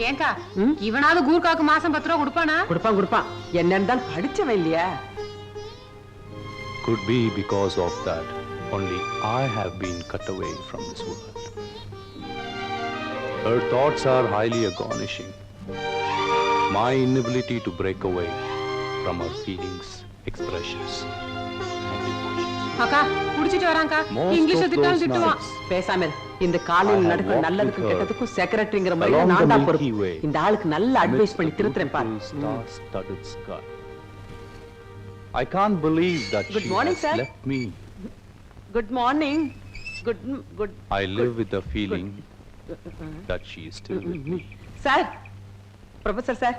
ஏங்கா இவனாவது கூர்காக்கு மாசம் 10 ரூபா கொடுப்பானா? கொடுப்பான். என்னன்னு படிச்சவன் இல்லையா? Could be because of that. Only I have been cut away from this world. Her thoughts are highly astonishing. My inability to break away from her feelings, expressions. அக்கா குடிச்சிட்டு வராங்கா. இங்கிலீஷ்ல திட்டுவான். பேசாம இந்த காலையில நடக்கிற நல்லதுக்கும் கெட்டதுக்கும் செக்ரட்டரிங்கிற முறையில நான் தான் பொறுப்பு. இந்த ஆளுக்கு நல்ல அட்வைஸ் பண்ணி திருத்துறேன் பாரு. I can't believe that Good she morning, has sir. left me. Good morning. Good. I live with the feeling that she is still with me. Sir, professor sir,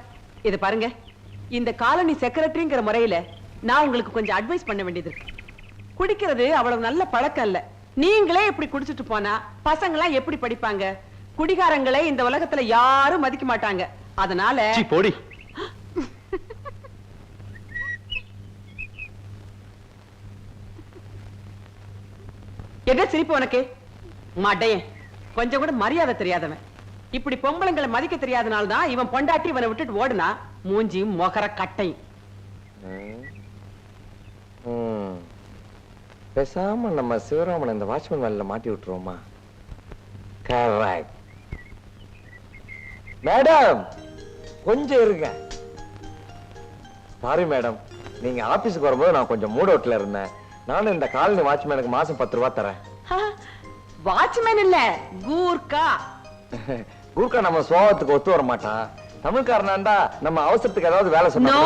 இத பாருங்க. இந்த காலனி செக்ரட்டரிங்கிற முறையில நான் உங்களுக்கு கொஞ்சம் அட்வைஸ் பண்ண வேண்டியது இருக்கு. குடிக்கிறது அவ்வளவு நல்ல பழக்கம் இல்ல. நீங்களே இப்படி குடிச்சிட்டு போனா பசங்களா எப்படி படிப்பாங்க? குடிகாரங்களே இந்த உலகத்துல யாரும் மதிக்க மாட்டாங்க. அதனால போடி. என்ன சிரிப்பு உனக்கு? மாட்டையன், கொஞ்சம் கூட மரியாதை தெரியாதவன். இப்படி பொம்பளைங்களை மதிக்க தெரியாதனால தான் இவன் பொண்டாட்டி இவனை விட்டுட்டு ஓடுனா. மூஞ்சியும் மொகர கட்டையும். பேசாம நம்ம சிவராமன் இந்த வாட்ச்மேன் வேலையில மாட்டி விட்டுருவோமா? கரெக்ட். மேடம் கொஞ்சம் இருங்க. சாரி மேடம், நீங்க ஆபீஸ்க்கு வரும்போது நான் கொஞ்சம் மூட் அவுட்ல இருந்தேன். நானும் இந்த காலனி வாட்ச்மேனுக்கு மாசம் 10 ரூபாய் தரேன். வாட்ச்மேன் இல்ல, கூர்க்கா. கூர்க்கா நம்ம சுவாவத்துக்கு ஒத்து வர மாட்டான். தமிழ்காரனாண்டா நம்ம அவசரத்துக்கு ஏதாவது வேலை சொன்னா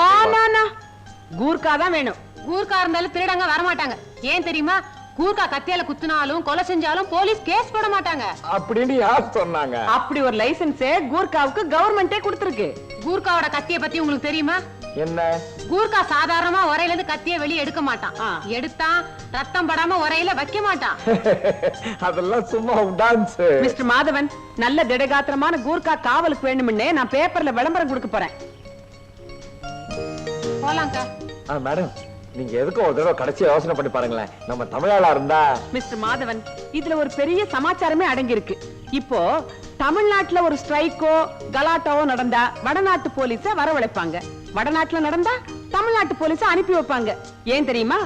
கூர்க்கா தான் வேணும். கூர்க்கா இருந்தாலும் திருடங்க வர மாட்டாங்க. ஏன் தெரியுமா? கூர்க்கா கத்தியால குத்துனாலும் கொலை செஞ்சாலும் போலீஸ் கேஸ் போட மாட்டாங்க அப்படின்னு யார் சொன்னாங்க? அப்படி ஒரு லைசென்ஸே கூர்க்காவுக்கு கவர்மெண்டே கொடுத்திருக்கு. கூர்க்காவோட கத்திய பத்தி உங்களுக்கு தெரியுமா? என்ன? கூர்க்கா சாதாரணமா உரையில இருந்து கத்திய வெளியே எடுக்க மாட்டான். எடுத்தா ரத்தம் படாம உரையில வைக்க மாட்டான். அதெல்லாம் சும்மா டான்ஸ். மிஸ்டர் மாதவன், நல்ல திடகாத்திரமான கூர்க்கா காவலுக்கு வேணும்னே நான் பேப்பர்ல விளம்பரம் கொடுக்க போறேன். போலாங்கா. மேடம், நீங்க எதுக்கும் ஒரு தடவை கடைசி யோசனை பண்ணி பாருங்களேன். நம்ம தமிழாளா இருந்தா. மிஸ்டர் மாதவன், இதுல ஒரு பெரிய சமாச்சாரமே அடங்கி இருக்கு. இப்போ தமிழ்நாட்டுல ஒரு ஸ்ட்ரைக்கோ கலாட்டாவோ நடந்தா வடநாட்டு போலீஸ வரவழைப்பாங்க. வடநாட்டுல நடந்தா தமிழ்நாட்டு போலீஸ அனுப்பி வைப்பாங்க. ஏன் தெரியுமா?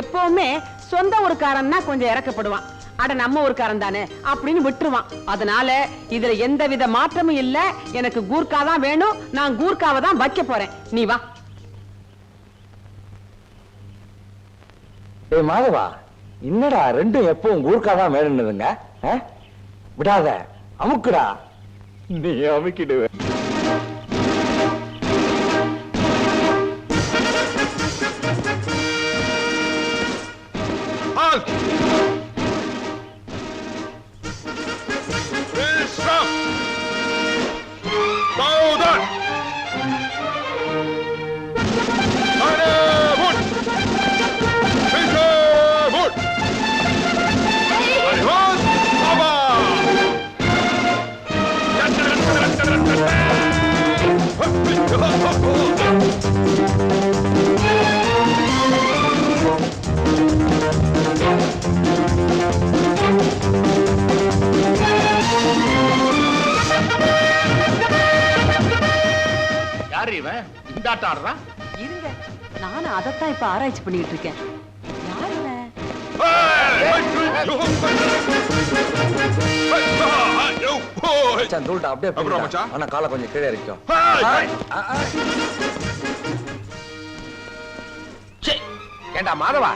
எப்பவுமே சொந்த ஊருக்காரன்னா கொஞ்சம் இறக்கப்படுவான். அட நம்ம ஊருக்காரன் தானே அப்படின்னு விட்டுருவான். அதனால இதுல எந்தவித மாற்றமும் இல்ல. எனக்கு கூர்க்கா தான் வேணும். நான் கூர்க்காவை தான் வைக்க போறேன். நீ வா. ஏய் மாதவா, என்னடா ரெண்டும் எப்பவும் கூர்க்கா தான் வேணும்னுதுங்க? விடாத, அமுக்குடா. நீ அமுக்கிடுவ. இருங்க, நானும் அதைத்தான் இப்ப ஆராய்ச்சி பண்ணிட்டு இருக்கேன். ஆனா காலை கொஞ்சம் கீழே இருக்கும். ஏண்டா மாதவா,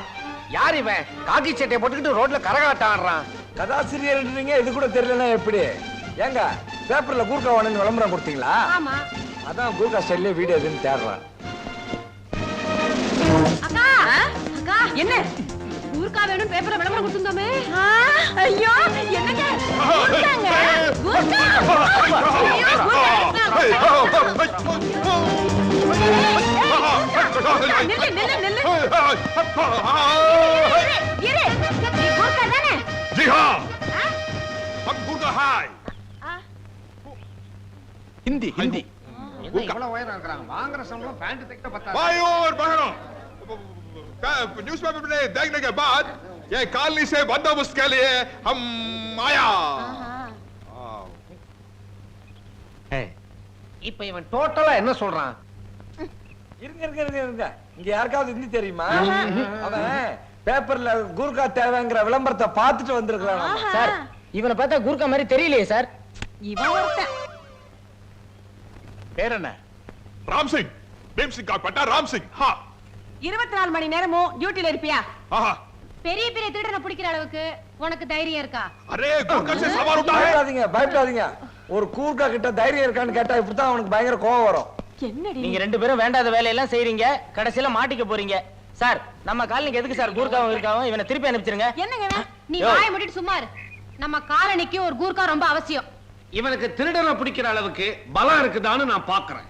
யார் இவன் காக்கி சட்டையை போட்டுக்கிட்டு ரோட்ல கரகாட்டம் ஆடுறான்? கதாசிரியர் இது கூட தெரியலன்னா எப்படி? ஏங்க பேப்பர்ல கூர்க்கா வாங்கன்னு விளம்பரம் கொடுத்தீங்களா? ஆமா. அதான் கூர்க்கா ஸ்டைல்ல வீடியோ எதுன்னு தேடுறான். அக்கா, அக்கா என்ன? கூர்க்கா வேணும் பேப்பர்ல விளம்பரம் கொடுத்துந்தோமே. ஐயோ, என்னங்க? கூர்க்காங்க. கூர்க்கா. ஐயோ, हिंदी हिंदी न्यूज़पेपर में देखने के बाद ये कॉलोनी से बंदोबस्त के लिए हम आया। இப்ப இவன் டோட்டலா என்ன சொல்றான்? இருங்க இங்க யாருக்காவது ஹிந்தி தெரியுமா? அவன் பேப்பர்ல கூர்கா தேவைங்கிற விளம்பரத்தை பார்த்துட்டு வந்திருக்கலாம். சார் இவனை பார்த்தா கூர்க்கா மாதிரி தெரியலையே சார். இவன் ஒருத்தன். பேர் என்ன? राम सिंह भीम सिंह का पट्टा राम सिंह हाँ 24 மணி நேரமும் டியூட்டில இருப்பியா? हाँ பெரிய பெரிய திருடனை பிடிக்கிற அளவுக்கு உனக்கு தைரியம் இருக்கா? अरे गुरका से सवार उठा है பயப்படாதீங்க. ஒரு கூர்கா கிட்ட தைரியம் இருக்கான்னு கேட்டா இப்படித்தான் அவனுக்கு பயங்கர கோவம் வரும். என்னடி நீங்க ரெண்டு பேரும் வேண்டாத வேலையெல்லாம் செய்றீங்க, கடைசியில மாட்டிக்க போறீங்க. சார் நம்ம காலனிக்கு எதுக்கு சார் கூர்க்காவும் இருக்காவும்? இவனை திருப்பி அனுப்பிச்சிருங்க. என்னங்க இவன்? நீ வாயை மூடிட்டு சும்மா இரு. நம்ம காலனிக்கு ஒரு கூர்க்கா ரொம்ப அவசியம். இவனுக்கு திருடனை பிடிக்கிற அளவுக்கு பலம் இருக்குதான்னு நான் பாக்குறேன்.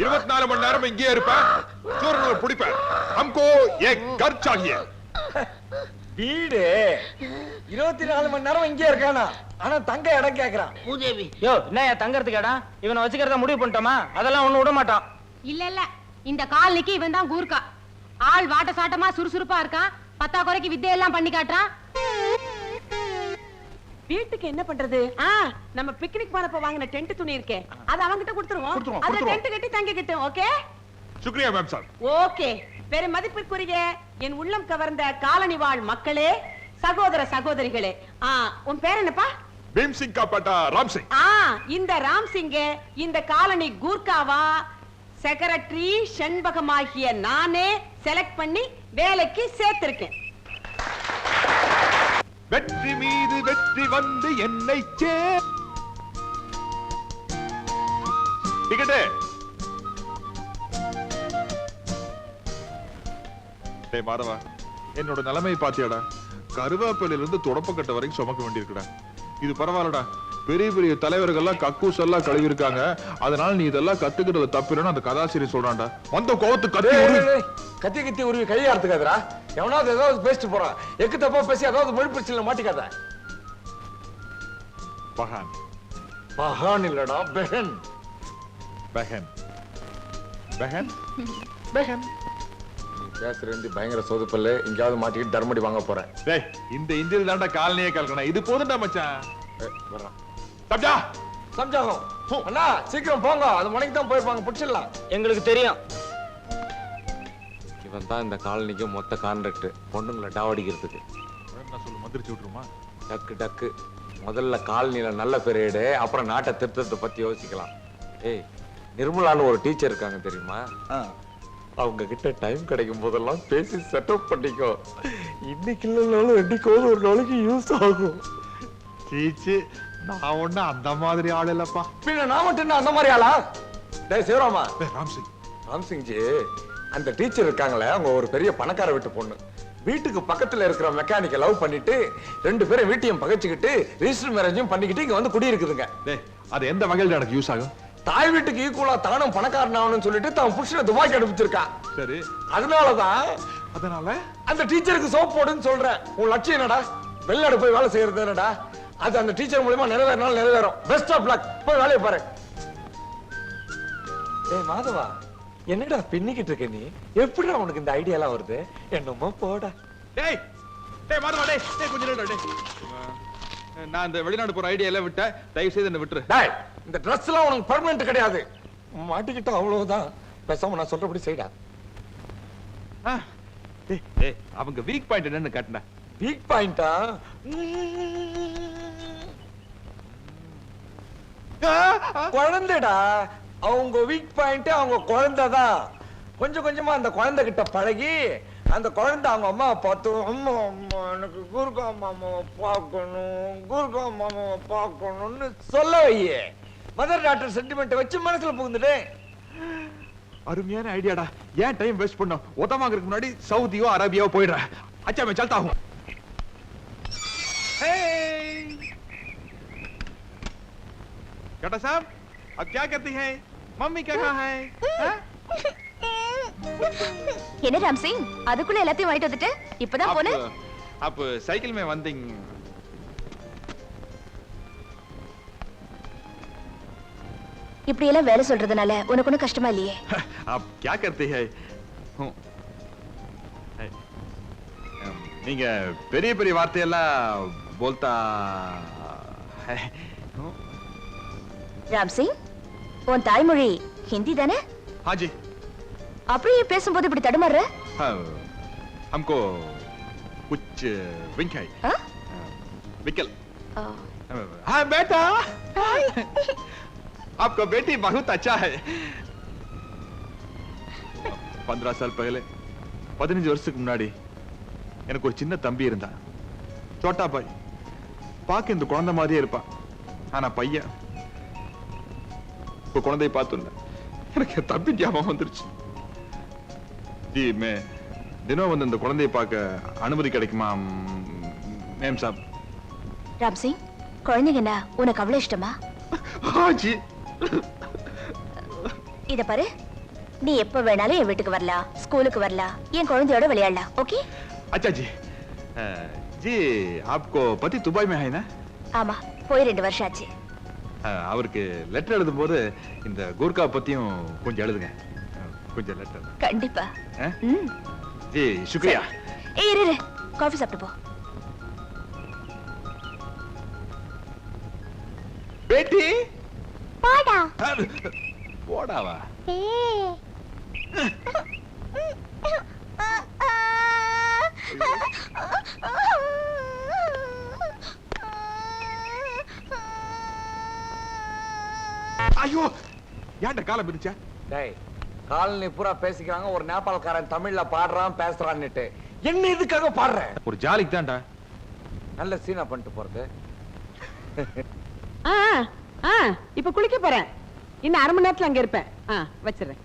24 மணி நேரம் இங்கே இருப்பேன் சூரனை பிடிப்பேன் हमको एक घर चाहिए வீடு 24 மணி நேரம் இங்கே இருக்கானா? ஆனா தங்க இடம் கேக்குறான். பூதேவி யோ என்ன தங்கறதுக்கு இடம்? இவனை வச்சுக்கிறத முடிவு பண்ணிட்டோமா? அதெல்லாம் ஒண்ணு விட மாட்டான். இல்ல இந்த காலனிக்கு இவன் தான் கூர்க்கா. ஆள் வாட்ட சாட்டமா சுறுசுறுப்பா இருக்கான். பத்தா குறைக்கு வித்தையெல்லாம் பண்ணி காட்டுறான். வீட்டுக்கு என்ன பண்றது? நம்ம பிக்னிக் போனப்ப வாங்கின டென்ட் துணி இருக்கே, அது அவங்கிட்ட கொடுத்துருவோம். அதுல டென்ட் கட்டி தங்கிக்கிட்டோம். ஓகே शुक्रिया मैम साहब ஓகே. பெரும் மதிப்பிற்குரிய என் உள்ளம் கவர்ந்த காலனி வாழ் மக்களே, சகோதர சகோதரிகளே, உன் பேர் என்னப்பா? भीम सिंह का पट्टा राम सिंह இந்த ராம் சிங்க இந்த காலனி கூர்க்காவா செக்ரட்டரி செண்பகமாகிய நானே செலக்ட் பண்ணி வேலைக்கு சேர்த்திருக்கேன். வெற்றி மீது வெற்றி வந்து என்னை சே டிக்கெட் டேய் மாதவா என்னோட நிலைமை பாத்தியாடா? கருவேப்பிலையில இருந்து தொடப்பக்கட்ட வரைக்கும் சுமக்க வேண்டியிருக்குடா. இது பரவாயில்லடா, பெரிய பெரிய தலைவர்கள்லாம் கக்கூஸ் எல்லாம் கழுவி இருக்காங்க. அதனால நீ இதெல்லாம் கத்துக்கிறது தப்பில்லைன்னு அந்த கதாசிரியர் சொல்றான்டா. வந்த கோவத்து கத்தி கத்தி உருவி கையாடுத்துக்காதரா. எவனாவது ஏதாவது பேசிட்டு போறான். எக்கு தப்பா பேசி ஏதாவது மொழி பிரச்சனை மாட்டிக்காத. பஹான் பஹான் இல்லடா பெஹன். பெஹன் பெஹன் பெஹன் பேசுறது பயங்கர சொதுப்பல்ல. எங்கேயாவது மாட்டிக்கிட்டு தர்மடி வாங்க போறேன். டேய் இந்த இந்தியில தான்டா காலனியே கலக்கணும். இது போதும்டா மச்சான். சப்ஜா சம்ஜாகம் அண்ணா சீக்கிரம் போங்க. அது மணிக்கு தான் போயிருப்பாங்க. பிடிச்சிடலாம். எங்களுக்கு தெரியும். இவன் தான் இந்த காலனிக்கு மொத்த கான்ட்ராக்ட். பொண்ணுங்களை டாவடிக்கிறதுக்கு. என்ன சொல்லு மந்திரிச்சு விட்டுருமா? டக்கு டக்கு முதல்ல காலனில நல்ல பெரியடு, அப்புறம் நாட்டை திருத்தத்தை பத்தி யோசிக்கலாம். ஏய் நிர்மலான்னு ஒரு டீச்சர் இருக்காங்க தெரியுமா? அவங்க கிட்ட டைம் கிடைக்கும் போதெல்லாம் பேசி செட்டப் பண்ணிக்கோ. இன்னைக்கு இல்லைனாலும் என்னைக்காவது ஒரு நாளைக்கு யூஸ் ஆகும். சீச்சு நான் ஒண்ணு அந்த மாதிரி ஆள் இல்லப்பா. பின்ன நான் மட்டும் அந்த மாதிரி ஆளா? டேய் சிவராமா, ராம் சிங் ராம் சிங்ஜி அந்த டீச்சர் இருக்காங்களே, அவங்க ஒரு பெரிய பணக்கார வீட்டு பொண்ணு. வீட்டுக்கு பக்கத்துல இருக்கிற மெக்கானிக்க லவ் பண்ணிட்டு ரெண்டு பேரும் வீட்டையும் பகைச்சுக்கிட்டு ரிஜிஸ்டர் மேரேஜும் பண்ணிக்கிட்டு இங்க வந்து குடியிருக்குதுங்க. டேய் அது எந்த வகையில எனக்கு யூஸ் ஆகும்? தாய் வீட்டுக்கு ஈக்குவலா தானும் பணக்காரன் ஆகணும்னு சொல்லிட்டு தான் புருஷனை துபாய்க்கு அனுப்பிச்சிருக்கா. சரி அதனால அந்த டீச்சருக்கு சோப் போடுன்னு சொல்றேன். உன் லட்சியம் என்னடா? வெளிநாடு போய் வேலை செய்யறது என்னடா? அது அந்த டீச்சர் மூலமா நிறைவேறினாலும் நிறைவேறும். Best of luck. போய் வேலையை பாரு. ஏய் மாதவா, என்னடா பின்னிக்கிட்டு இருக்க நீ? எப்படிடா உனக்கு இந்த ஐடியா எல்லாம் வருது? என்னமோ போடா. டேய் டேய் மாதவா டேய் கொஞ்சம் நில்லுடா டேய். நான் இந்த வெளிநாடு போற ஐடியா எல்லாம் விட்ட. தயவு செய்து என்ன விட்டுரு. டேய் இந்த Dress எல்லாம் உனக்கு பெர்மனன்ட் கிடையாது. மாட்டிக்கிட்ட அவ்வளவுதான். பேசாம நான் சொல்றபடி செய்டா. டேய் அவங்க வீக் பாயிண்ட் என்னன்னு காட்டுடா. வீக் பாயிண்டா? குழந்தைடா. அவங்க வீக் பாயிண்ட் அவங்க குழந்தைதான். கொஞ்சம் கொஞ்சமா அந்த குழந்தை கிட்ட பழகி அந்த குழந்தை அவங்க அம்மாவை பார்த்து, அம்மா அம்மா எனக்கு குருகா மாமாவை பார்க்கணும், குருகா மாமாவை பார்க்கணும்னு சொல்ல வையே. மதர் டாக்டர் சென்டிமெண்ட் வச்சு மனசுல புகுந்துட்டு. அருமையான ஐடியாடா. ஏன் டைம் வேஸ்ட் பண்ண? உத வாங்குறதுக்கு முன்னாடி சவுதியோ அரேபியாவோ போயிடுறேன். अच्छा मैं चलता हूँ. बेटा साहब अब क्या करती हैं? मम्मी कहाँ है? என்ன ராம் சிங், அதுக்குள்ள எல்லாத்தையும் வாங்கிட்டு வந்துட்டு இப்பதான் போன? आप साइकिल में वंदिंग. இப்படி எல்லாம் வேலை சொல்றதுனால உனக்கு ஒன்றும் கஷ்டமா இல்லையே? आप क्या करती है? நீங்க பெரிய பெரிய வார்த்தையெல்லாம் போல்தா ராம் சிங் உன் தாய்மொழி ஹிந்தி தானே? हाजी அப்படியே பேசும்போது இப்படி தடுமாறுற? हमको कुछ विंक है ஆ? विकल ஆ. हाँ बेटा आपका बेटी बहुत अच्छा है 15 साल पहले 15 வருஷத்துக்கு முன்னாடி எனக்கு ஒரு சின்ன தம்பி இருந்தான் சோட்டா பாய் பாக்க இந்த குழந்தை மாதிரியே இருப்பான் ஆனா பையன் இப்ப குழந்தையை பார்த்துள்ள எனக்கு என் தம்பி ஞாபகம் வந்துருச்சு ஜி மே தினம் வந்து இந்த குழந்தையை பார்க்க அனுமதி கிடைக்குமா மேம் சாப் ராம் சிங் குழந்தைங்கன்னா உனக்கு அவ்வளவு இஷ்டமா? ஜி இத பாரு, நீ எப்ப வேணாலும் என் வீட்டுக்கு வரலாம், ஸ்கூலுக்கு வரலாம், என் குழந்தையோட விளையாடலாம். ஓகே? अच्छा जी जी आपको पति दुबई में है ना? ஆமா, போய் 2 வருஷம் ஆச்சு. அவருக்கு லெட்டர் எழுதும்போது இந்த கூர்கா பத்தியும் கொஞ்சம் எழுதுங்க கொஞ்சம் லெட்டர் கண்டிப்பா. ம். ஜி शुक्रिया ஏய் இரு, காஃபி சாப்பிட்டு போ. बेटी பாடா. போடாவா ஐயோ ஏன்டா காலம் பிரிச்சா டேய் காலனி பூரா பேசிக்கிறாங்க ஒரு நேபாளக்காரன் தமிழ்ல பாடுறான் பேசுறான்னுட்டு என்ன இதுக்காக பாடுற? ஒரு ஜாலிக்கு தான்டா நல்ல சீனா பண்ணிட்டு போறது. ஆ ஆ இப்ப குளிக்க போறேன். இன்னும் 1/2 மணி நேரத்துல அங்க இருப்பேன். வச்சிடுறேன்.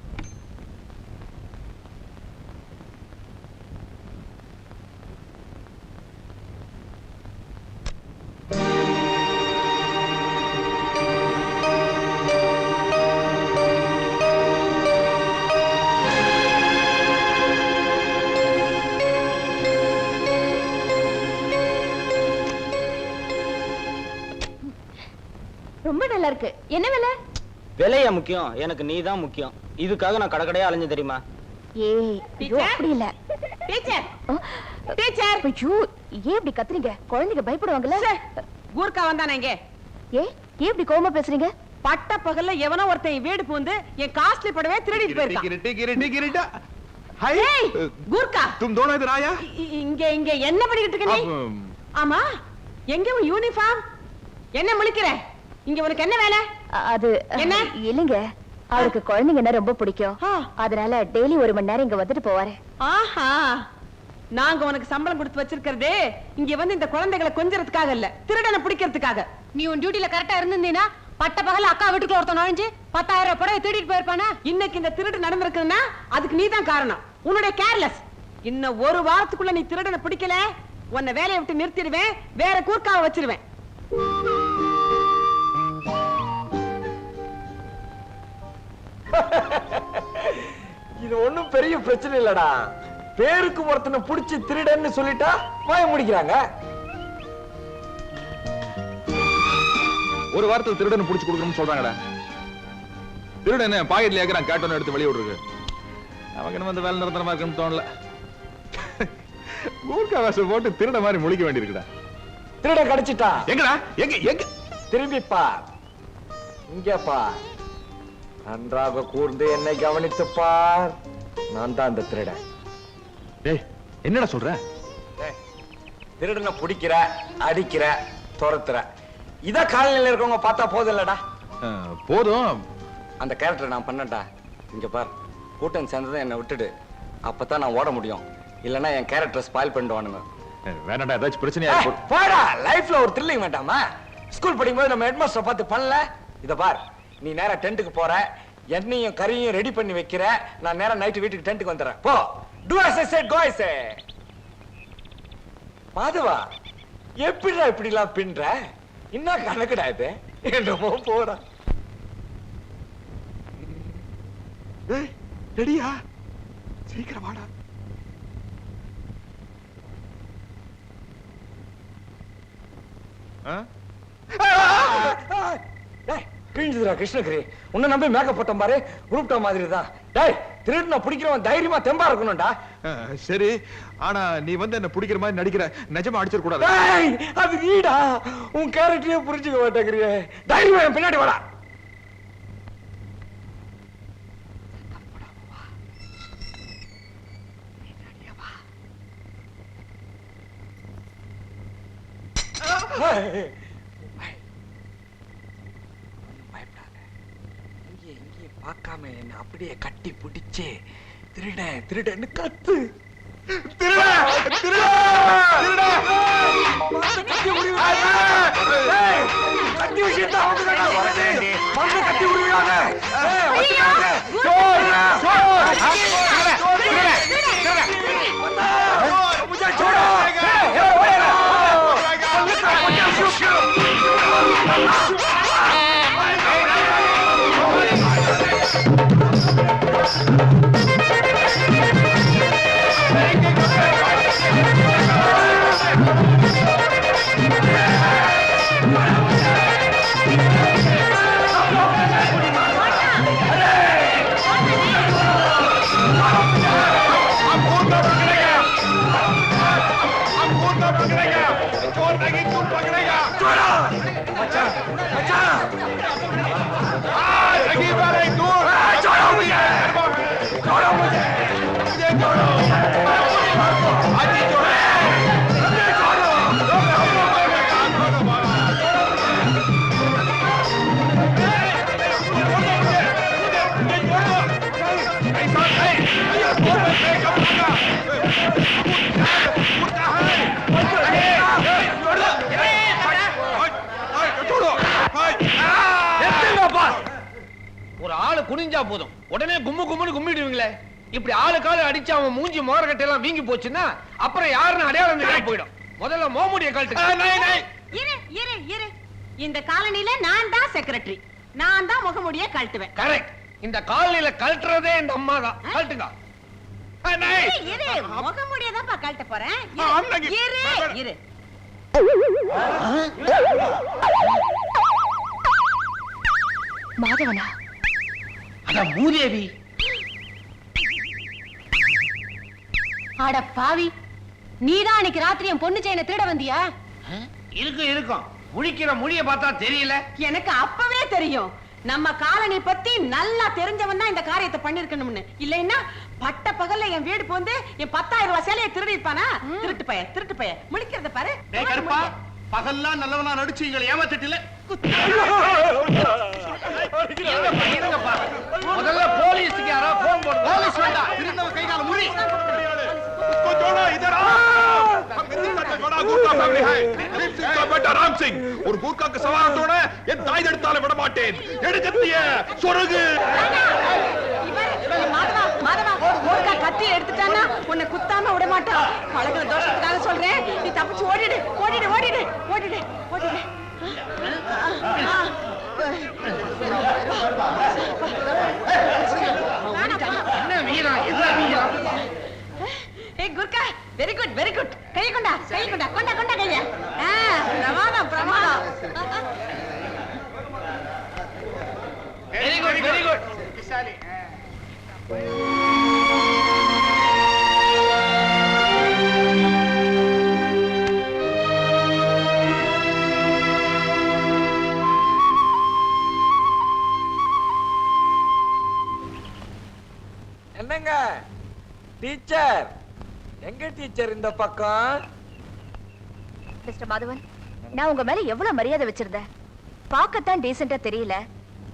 ரொம்ப நல்லா இருக்கு. என்ன விலை? விலையா முக்கியம்? எனக்கு நீ தான் முக்கியம். இதுக்காக நான் கடைக்கடையா அலைஞ்சு தெரியுமா? ஏய், ஐயோ, அப்படி இல்ல. டீச்சர் ஆ, டீச்சர் ஐயோ, ஏன் இப்படி கத்துறீங்க? குழந்தைங்க பயப்படுவாங்கல்ல? கூர்க்கா வந்தானே இங்க. ஏன் இப்படி கோவமா பேசுறீங்க? பட்ட பகல்ல எவனோ ஒருத்தன் வீடு பூந்து என் காஸ்ட்லி படவே திருடிட்டு போயிருக்கான். गिरटी गिरटी गिरटा हाय ஏய், கூர்க்கா तुम दोनों इधर आया இங்க என்ன பண்ணிட்டு இருக்க நீ? ஆமா, எங்க உன் யூனிஃபார்ம்? என்ன முழிக்கிற? இங்க உனக்கு என்ன வேலை? அது என்ன? இல்லைங்க, அவருக்கு குழந்தைங்கன்னா ரொம்ப பிடிக்கும். ஆ. அதனால டெய்லி 1 மணி நேரம் இங்க வந்துட்டு போவாரு. ஆஹா, நாங்க உனக்கு சம்பளம் கொடுத்து வச்சிருக்கிறதே இங்க வந்து இந்த குழந்தைகளை கொஞ்சறதுக்காக இல்ல, திருடனை பிடிக்கிறதுக்காக. நீ உன் டியூட்டில கரெக்டா இருந்திருந்தீனா பட்ட பகல அக்கா வீட்டுக்குள்ள ஒருத்தன் நுழைஞ்சு 10,000 ரூபாய் புடவை திருடிட்டு போயிருப்பானா? இன்னைக்கு இந்த திருடு நடந்திருக்குன்னா அதுக்கு நீதான் காரணம். உன்னுடைய கேர்லெஸ். இன்னும் 1 வாரத்துக்குள்ள நீ திருடனை பிடிக்கல, உன்னை வேலையை விட்டு நிறுத்திடுவேன், வேற கூர்க்காவை வச்சிருவேன். இது ஒண்ணும் பெரிய பிரச்சனை இல்லடா. பேருக்கு ஒருத்தனை புடிச்சு திருடன்னு சொல்லிட்டா வாய முடிக்கிறாங்க. ஒரு வாரத்துல திருடனை புடிச்சு கொடுக்கணும்னு சொல்றாங்கடா. திருடன் பாக்கெட்ல ஏக்கறான், கேட்டோன்னு எடுத்து வெளிய விடுறது. அவங்க நம்ம அந்த வேலை நிரந்தரமா இருக்குன்னு தோணல. கூர்க்கா வேஷம் போட்டு திருட மாதிரி முழிக்க வேண்டியிருக்குடா. திருட கிடைச்சிட்டா எங்கடா எங்க எங்க திரும்பி பார், இங்க பார், நன்றாக கூர்ந்து என்னை கவனித்து பார். நான் தான் அந்த திருடன். டேய் என்னடா சொல்ற? திருடனை பிடிக்கிற, அடிக்கிற, துரத்துற, இத காலநிலையில இருக்கவங்க பார்த்தா போதும் இல்லடா. போதும். அந்த கேரக்டர் நான் பண்ணட்டா. இங்க பார், கூட்டம் சேர்ந்ததை என்னை விட்டுடு, அப்பதான் நான் ஓட முடியும். இல்லன்னா என் கேரக்டர் ஸ்பாயில் பண்ணிடுவானுங்க. வேணாடா, ஏதாச்சும் பிரச்சனையா போடா. லைஃப்ல ஒரு த்ரில்லிங் வேண்டாமா? ஸ்கூல் படிக்கும்போது நம்ம ஹெட்மாஸ்டர் பார்த்து பண்ணல. இத பார், நீ நேரா டென்ட்டுக்கு போற, எண்ணெயும் கறியும் ரெடி பண்ணி வைக்கிற, நான் நேரா நைட்டு வீட்டுக்கு டென்ட்டுக்கு வந்துடுறேன். போ. Do as I said, go as I said. மாதவா, எப்படிடா இப்படிலாம் பின்ற? என்ன கணக்குடா இது? என்னமோ போடா. ஏய் ரெடியா? சீக்கிரம் வாடா. கிழிஞ்சுதுடா கிருஷ்ணகிரி. உன்னை நம்பி மேக்கப் போட்ட பாரு, குரூப் மாதிரி தான். டேய் திருடனை பிடிக்கிறவன் தைரியமா தெம்பா இருக்கணும்டா. சரி, ஆனா நீ வந்து என்ன பிடிக்கிற மாதிரி நடிக்கிற, நிஜமா அடிச்சிட கூடாது. டேய், அது நீடா. உன் கேரக்டரையே புரிஞ்சுக்க மாட்டேங்கிறியே. தைரியமா என் பின்னாடி வாடா. பார்க்காம என்ன அப்படியே கட்டி பிடிச்சு திருடன்னு கத்து. கத்தி விஷயத்தை கட்டி விடுவாங்க. ஒரு ஆளு குனிஞ்சா போதும் உடனே கும்மு கும்முன்னு கும்பிடுவீங்களே. இப்படி ஆளு கால அடிச்சு அவன் மூஞ்சி மோரகட்டை எல்லாம் வீங்கி போச்சுன்னா அப்புறம் யாருன்னு அடையாளம் தெரியாம போயிடும். முதல்ல மோமுடிய கழட்டு. இரு. இந்த காலனில நான் தான் செக்ரட்டரி. நான் தான் முகமுடிய கழட்டுவேன். கரெக்ட். இந்த காலனில கழட்டுறதே இந்த அம்மா தான். கழட்டுங்க. இரு, முகமுடிய தான் கழட்ட போறேன். இரு. மாதவனா? அதான் மூதேவி. அட பாவி, நீதான் அன்னைக்கு ராத்திரி என் பொண்ணு செயினை திருட வந்தியா? இருக்கும். முழிக்கிற மொழிய பார்த்தா தெரியல. எனக்கு அப்பவே தெரியும். நம்ம காலனி பத்தி நல்லா தெரிஞ்சவன் தான் இந்த காரியத்தை பண்ணிருக்கணும்னு. இல்லைன்னா பட்ட பகல்ல என் வீடு போந்து என் 10,000 ரூபாய் சேலையை திருடிப்பானா? திருட்டு பைய முழிக்கிறத பாரு. பகல்லாம் நல்லவனா நடிச்சு எங்களை ஏமாத்திட்டில. முதல்ல போலீஸுக்கு யாரோ போன் போடு. போலீஸ் வேண்டாம். திருந்தவ கை கால முறி. ஒரு கூர்க்காக்கு சவாரத்தோட என் தாய் எடுத்தாலும் விட மாட்டேன். எடுக்கத்திய சொருகு. மாதவா கத்தி எடுத்துட்டானா உன்னை குத்தாம விட மாட்டான். பழகுற தோஷத்துக்காக சொல்றேன். நீ தப்பிச்சு ஓடிடு. என்ன வீரா? என்ன வீரா? ஏய் குர்கா, வெரி குட். கை கொண்டா கைய. பிரமாதம். Very good. என்னங்க டீச்சர்? எங்க டீச்சர் இந்த பக்கம்? மிஸ்டர் மாதவன், நான் உங்க மேல எவ்வளவு மரியாதை வச்சிருந்தேன். பார்க்கத்தான் டீசெண்டா தெரியல.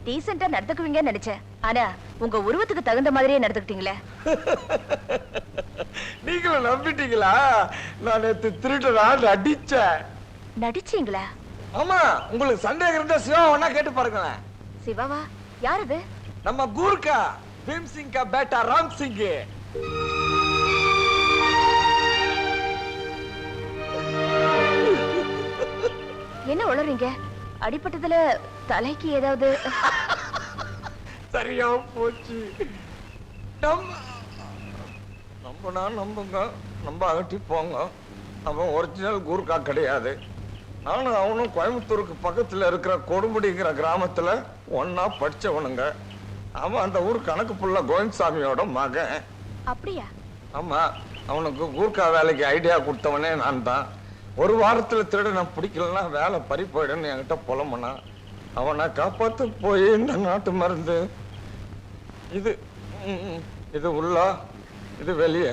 டீசெண்டா நடந்துக்குவீங்கன்னு நினைச்சேன். ஆனா உங்க உருவத்துக்கு தகுந்த மாதிரியே நடந்துக்கிட்டீங்களே. நீங்களும் நம்பிட்டீங்களா? நான் நேத்து திருடனா அடிச்சேன். நடிச்சீங்களா? ஆமா, உங்களுக்கு சந்தேகம் இருந்தா சிவா ஒன்னா கேட்டு பாருங்களேன். சிவாவா? யார் அது? நம்ம கூர்க்கா பீம் சிங் கா பேட்டா ராம் சிங். என்ன உளறீங்க? அடிபட்டதுல தலைக்கு ஏதாவது? சரியா போச்சு. நம்புங்க, நம்ப அகட்டி போங்க. அவன் ஒரிஜினல் கூர்க்கா கிடையாது. நானும் அவனும் கோயம்புத்தூருக்கு பக்கத்துல இருக்கிற கொடுமுடிங்கிற கிராமத்துல ஒன்னா படிச்சவனுங்க. அவன் அந்த ஊர் கணக்கு புள்ள கோவிந்தசாமியோட மகன். அப்படியா? ஆமா, அவனுக்கு கூர்க்கா வேலைக்கு ஐடியா கொடுத்தவனே நான் தான். ஒரு வாரத்துல திருட நான் பிடிக்கலன்னா வேலை பறி போயிடுன்னு என்கிட்ட புலம்புனா. அவனை காப்பாத்து போய் இந்த நாட்டு மருந்து இது இது உள்ள இது வெளியே.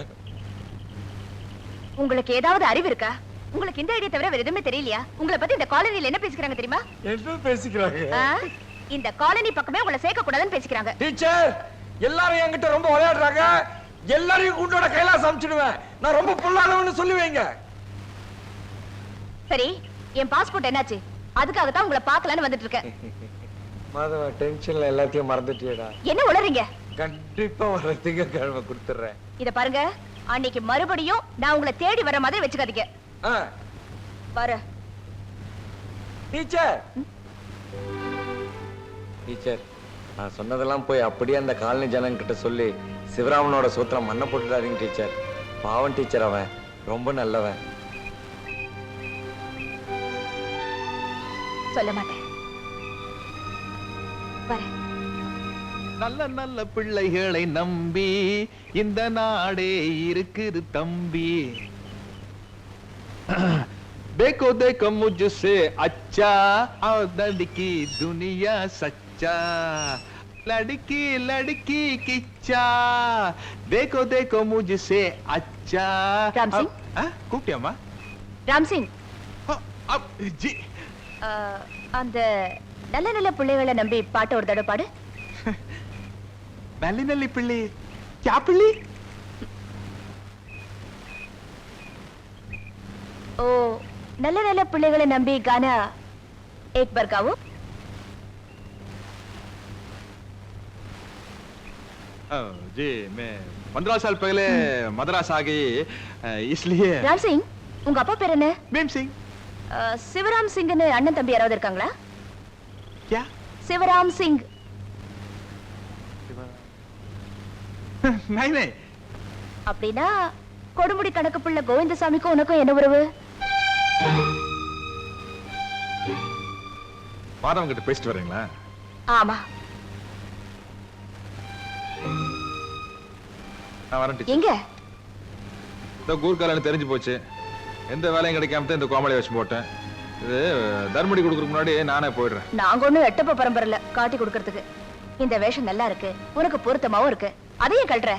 உங்களுக்கு ஏதாவது அறிவு இருக்கா? உங்களுக்கு இந்த ஐடியா தவிர வேற எதுவுமே தெரியலையா? உங்களை பத்தி இந்த காலனில என்ன பேசிக்கிறாங்க தெரியுமா? என்ன பேசிக்கிறாங்க? இந்த காலனி பக்கமே உங்களை சேர்க்க கூடாதுன்னு பேசிக்கிறாங்க. டீச்சர், எல்லாரும் என்கிட்ட ரொம்ப விளையாடுறாங்க. எல்லாரையும் கூட்டோட கைலாசம் அனுப்பிச்சிடுவேன். நான் ரொம்ப பொல்லாதவன்னு சொல்லுவீங்க. சரி, என் பாஸ்போர்ட் என்னாச்சு? அதுக்காக தான் உங்களை பார்க்கலான்னு வந்துட்டு இருக்கேன். மாதவா, டென்ஷன்ல எல்லாத்தையும் மறந்துட்டியடா. என்ன உளறீங்க? கண்டிப்பா வர திங்கட்கிழமை கொடுத்துறேன். இத பாருங்க, அன்னைக்கு மறுபடியும் நான் உங்களை தேடி வர மாதிரி வச்சுக்காதீங்க. வர டீச்சர், டீச்சர், நான் சொன்னதெல்லாம் போய் அப்படியே அந்த காலனி ஜனங்கிட்ட சொல்லி சிவராமனோட சூத்திரம் மண்ணை போட்டுடாதீங்க டீச்சர். பாவன் டீச்சர், அவன் ரொம்ப நல்லவன். சொல்ல மாட்டேன். வர. நல்ல நல்ல பிள்ளைகளை நம்பி இந்த நாடே இருக்குது தம்பி. देखो देखो मुझसे अच्छा और लड़की दुनिया सच्चा लड़की लड़की किच्चा देखो देखो मुझसे अच्छा. राम सिंह? கூப்பிட்டியாமா? ராம் சிங், ஜி, அந்த நல்ல நல்ல பிள்ளைகளை நம்பி பாட்டு ஒரு தடவை பாடு. நல்லி நல்லி பிள்ளை क्या பிள்ளை? ओ நல்ல நல்ல பிள்ளைகளை நம்பி गाना एक बार गाओ. जी मैं 15 साल पहले मद्रास आ गई इसलिए. ராம் சிங், உங்க அப்பா பேர் என்ன? மேம் சிங். சிவராம் சிங்னு அண்ணன் தம்பி யாராவது இருக்காங்களா? क्या? சிவராம் சிங். नहीं नहीं. அப்படின்னா கொடுமுடி கணக்கு பிள்ளை கோவிந்தசாமிக்கும் உனக்கும் என்ன உறவு? மாதவன் கிட்ட பேசிட்டு வரீங்களா? ஆமா. நான் வரேன் டீச்சர். எங்க? இந்த கூர்காலன்னு தெரிஞ்சு போச்சு. எந்த வேலையும் கிடைக்காம தான் இந்த கோமாளி வச்சு போட்டேன். இது தர்மடி கொடுக்கறதுக்கு முன்னாடி நானே போயிடுறேன். நாங்க ஒண்ணும் எட்டப்ப பரம்பரையில காட்டி கொடுக்கறதுக்கு. இந்த வேஷம் நல்லா இருக்கு, உனக்கு பொருத்தமாவும் இருக்கு. அதையும் கல்ற.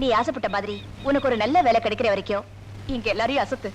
நீ ஆசைப்பட்ட மாதிரி உனக்கு ஒரு நல்ல வேலை கிடைக்கிற வரைக்கும் இங்க எல்லாரையும் அசத்து.